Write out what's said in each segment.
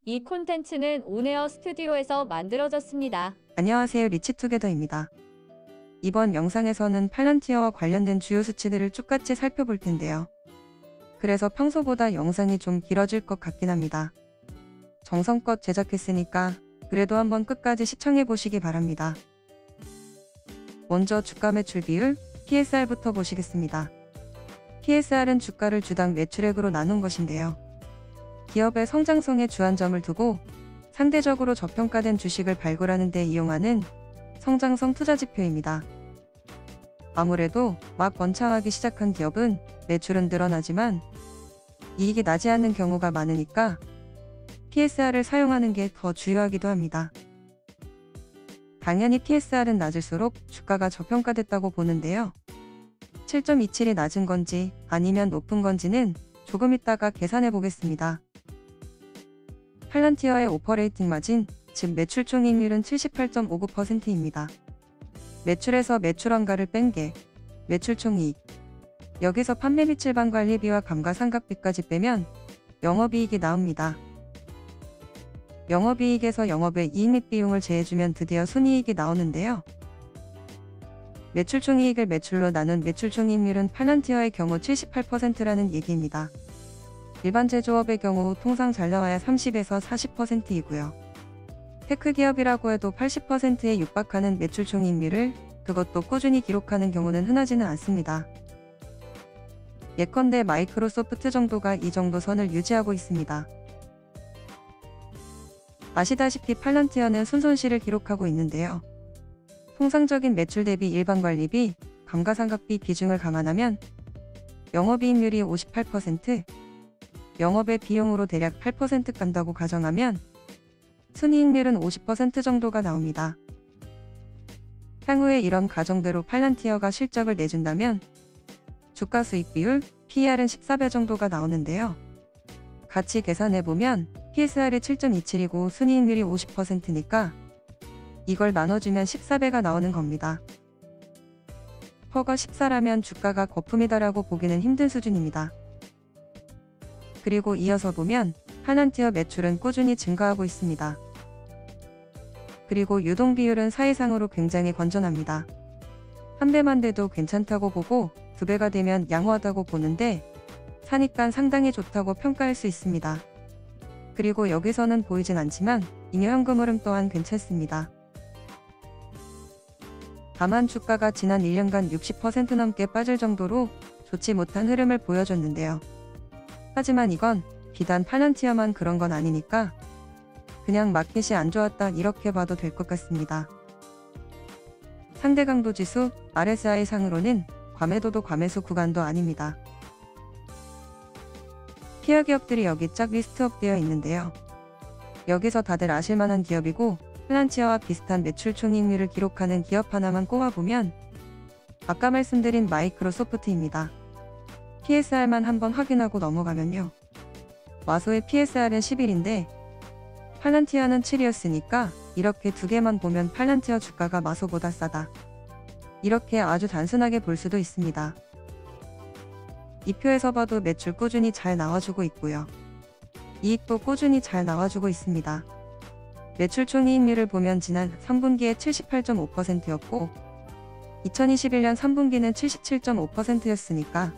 이 콘텐츠는 온에어 스튜디오에서 만들어졌습니다. 안녕하세요, 리치투게더입니다. 이번 영상에서는 팔란티어와 관련된 주요 수치들을 쭉같이 살펴볼 텐데요. 그래서 평소보다 영상이 좀 길어질 것 같긴 합니다. 정성껏 제작했으니까 그래도 한번 끝까지 시청해 보시기 바랍니다. 먼저 주가 매출 비율 PSR부터 보시겠습니다. PSR은 주가를 주당 매출액으로 나눈 것인데요. 기업의 성장성에 주안점을 두고 상대적으로 저평가된 주식을 발굴하는 데 이용하는 성장성 투자 지표입니다. 아무래도 막 번창하기 시작한 기업은 매출은 늘어나지만 이익이 나지 않는 경우가 많으니까 PSR을 사용하는 게 더 중요하기도 합니다. 당연히 PSR은 낮을수록 주가가 저평가됐다고 보는데요. 7.27이 낮은 건지 아니면 높은 건지는 조금 이따가 계산해 보겠습니다. 팔란티어의 오퍼레이팅 마진, 즉 매출 총이익률은 78.59%입니다. 매출에서 매출원가를 뺀 게 매출 총이익. 여기서 판매 및 일반 관리비와 감가상각비까지 빼면 영업이익이 나옵니다. 영업이익에서 영업의 이익 및 비용을 제해주면 드디어 순이익이 나오는데요. 매출 총이익을 매출로 나눈 매출 총이익률은 팔란티어의 경우 78%라는 얘기입니다. 일반 제조업의 경우 통상 잘 나와야 30에서 40%이고요. 테크 기업이라고 해도 80%에 육박하는 매출 총이익률을 그것도 꾸준히 기록하는 경우는 흔하지는 않습니다. 예컨대 마이크로소프트 정도가 이 정도 선을 유지하고 있습니다. 아시다시피 팔란티어는 순손실을 기록하고 있는데요. 통상적인 매출 대비 일반 관리비, 감가상각비 비중을 감안하면 영업이익률이 58%, 영업의 비용으로 대략 8% 간다고 가정하면 순이익률은 50% 정도가 나옵니다. 향후에 이런 가정대로 팔란티어가 실적을 내준다면 주가 수익 비율, PER은 14배 정도가 나오는데요. 같이 계산해보면 PSR이 7.27이고 순이익률이 50%니까 이걸 나눠주면 14배가 나오는 겁니다. 퍼가 14라면 주가가 거품이다라고 보기는 힘든 수준입니다. 그리고 이어서 보면 팔란티어 매출은 꾸준히 증가하고 있습니다. 그리고 유동 비율은 사이상으로 굉장히 건전합니다. 한 배만 돼도 괜찮다고 보고 두 배가 되면 양호하다고 보는데 사니까 상당히 좋다고 평가할 수 있습니다. 그리고 여기서는 보이진 않지만 잉여 현금 흐름 또한 괜찮습니다. 다만 주가가 지난 1년간 60% 넘게 빠질 정도로 좋지 못한 흐름을 보여줬는데요. 하지만 이건 비단 팔란티어만 그런 건 아니니까 그냥 마켓이 안 좋았다 이렇게 봐도 될 것 같습니다. 상대 강도 지수 RSI 상으로는 과매도도 과매수 구간도 아닙니다. 피어 기업들이 여기 쫙 리스트업 되어 있는데요. 여기서 다들 아실만한 기업이고 팔란티어와 비슷한 매출 총이익률을 기록하는 기업 하나만 꼽아보면 아까 말씀드린 마이크로소프트입니다. PSR만 한번 확인하고 넘어가면요. 마소의 PSR은 11인데 팔란티어는 7이었으니까 이렇게 두 개만 보면 팔란티어 주가가 마소보다 싸다. 이렇게 아주 단순하게 볼 수도 있습니다. 이 표에서 봐도 매출 꾸준히 잘 나와주고 있고요. 이익도 꾸준히 잘 나와주고 있습니다. 매출 총이익률을 보면 지난 3분기에 78.5%였고 2021년 3분기는 77.5%였으니까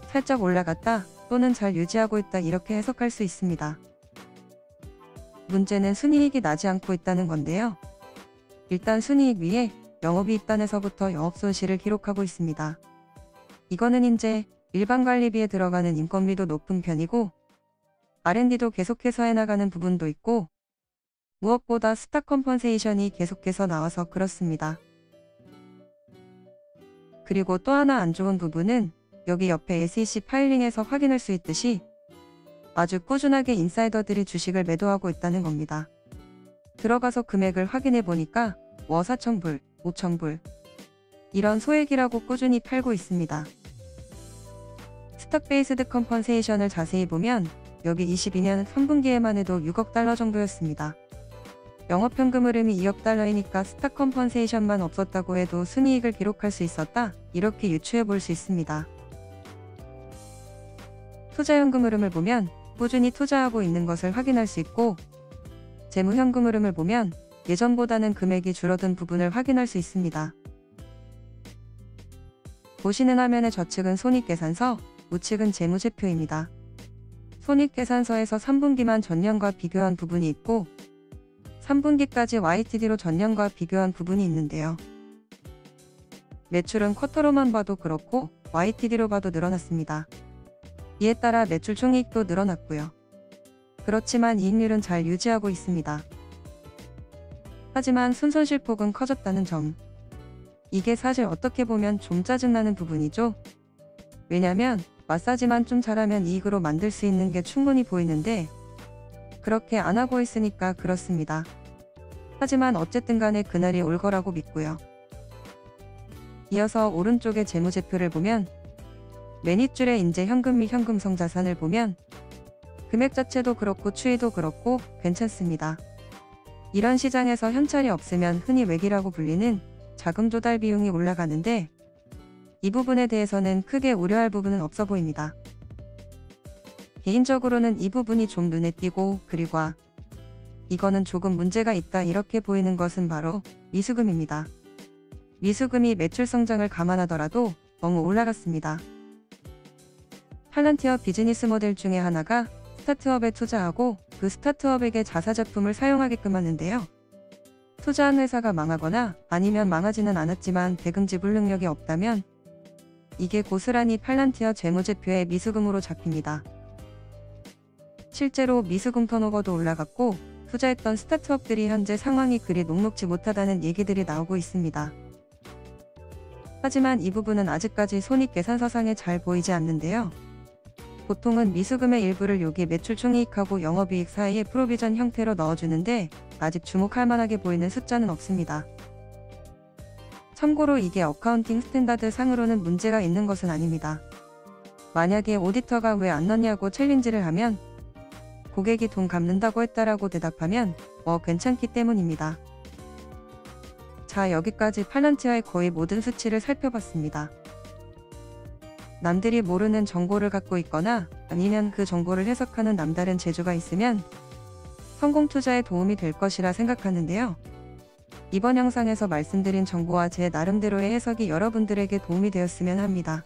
살짝 올라갔다 또는 잘 유지하고 있다 이렇게 해석할 수 있습니다. 문제는 순이익이 나지 않고 있다는 건데요. 일단 순이익 위에 영업이익단에서부터 영업손실을 기록하고 있습니다. 이거는 이제 일반 관리비에 들어가는 인건비도 높은 편이고 R&D도 계속해서 해나가는 부분도 있고 무엇보다 스탁 컴펀세이션이 계속해서 나와서 그렇습니다. 그리고 또 하나 안 좋은 부분은 여기 옆에 SEC 파일링에서 확인할 수 있듯이 아주 꾸준하게 인사이더들이 주식을 매도하고 있다는 겁니다. 들어가서 금액을 확인해 보니까 4,000불, 5,000불 이런 소액이라고 꾸준히 팔고 있습니다. 스탁 베이스드 컴펀세이션을 자세히 보면 여기 22년 3분기에만 해도 6억 달러 정도였습니다. 영업현금 흐름이 2억 달러이니까 스탁 컴펀세이션만 없었다고 해도 순이익을 기록할 수 있었다 이렇게 유추해 볼 수 있습니다. 투자연금 흐름을 보면 꾸준히 투자하고 있는 것을 확인할 수 있고, 재무 현금 흐름을 보면 예전보다는 금액이 줄어든 부분을 확인할 수 있습니다. 보시는 화면의 좌측은 손익계산서, 우측은 재무제표입니다. 손익계산서에서 3분기만 전년과 비교한 부분이 있고 3분기까지 YTD로 전년과 비교한 부분이 있는데요. 매출은 쿼터로만 봐도 그렇고 YTD로 봐도 늘어났습니다. 이에 따라 매출 총이익도 늘어났고요. 그렇지만 이익률은 잘 유지하고 있습니다. 하지만 순손실폭은 커졌다는 점. 이게 사실 어떻게 보면 좀 짜증나는 부분이죠. 왜냐면 마사지만 좀 잘하면 이익으로 만들 수 있는 게 충분히 보이는데 그렇게 안 하고 있으니까 그렇습니다. 하지만 어쨌든 간에 그날이 올 거라고 믿고요. 이어서 오른쪽의 재무제표를 보면 맨 윗줄에 인제 현금 및 현금성 자산을 보면 금액 자체도 그렇고 추이도 그렇고 괜찮습니다. 이런 시장에서 현찰이 없으면 흔히 외기라고 불리는 자금 조달 비용이 올라가는데 이 부분에 대해서는 크게 우려할 부분은 없어 보입니다. 개인적으로는 이 부분이 좀 눈에 띄고 그리고 이거는 조금 문제가 있다 이렇게 보이는 것은 바로 미수금입니다. 미수금이 매출 성장을 감안하더라도 너무 올라갔습니다. 팔란티어 비즈니스 모델 중에 하나가 스타트업에 투자하고 그 스타트업에게 자사제품을 사용하게끔 하는데요. 투자한 회사가 망하거나 아니면 망하지는 않았지만 대금 지불 능력이 없다면 이게 고스란히 팔란티어 재무제표의 미수금으로 잡힙니다. 실제로 미수금 턴오버도 올라갔고 투자했던 스타트업들이 현재 상황이 그리 녹록지 못하다는 얘기들이 나오고 있습니다. 하지만 이 부분은 아직까지 손익계산서상에 잘 보이지 않는데요. 보통은 미수금의 일부를 여기 매출 총이익하고 영업이익 사이에 프로비전 형태로 넣어주는데 아직 주목할 만하게 보이는 숫자는 없습니다. 참고로 이게 어카운팅 스탠다드 상으로는 문제가 있는 것은 아닙니다. 만약에 오디터가 왜 안 넣냐고 챌린지를 하면 고객이 돈 갚는다고 했다라고 대답하면 괜찮기 때문입니다. 자, 여기까지 팔란티어의 거의 모든 수치를 살펴봤습니다. 남들이 모르는 정보를 갖고 있거나 아니면 그 정보를 해석하는 남다른 재주가 있으면 성공 투자에 도움이 될 것이라 생각하는데요. 이번 영상에서 말씀드린 정보와 제 나름대로의 해석이 여러분들에게 도움이 되었으면 합니다.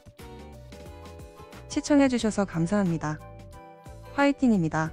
시청해주셔서 감사합니다. 화이팅입니다.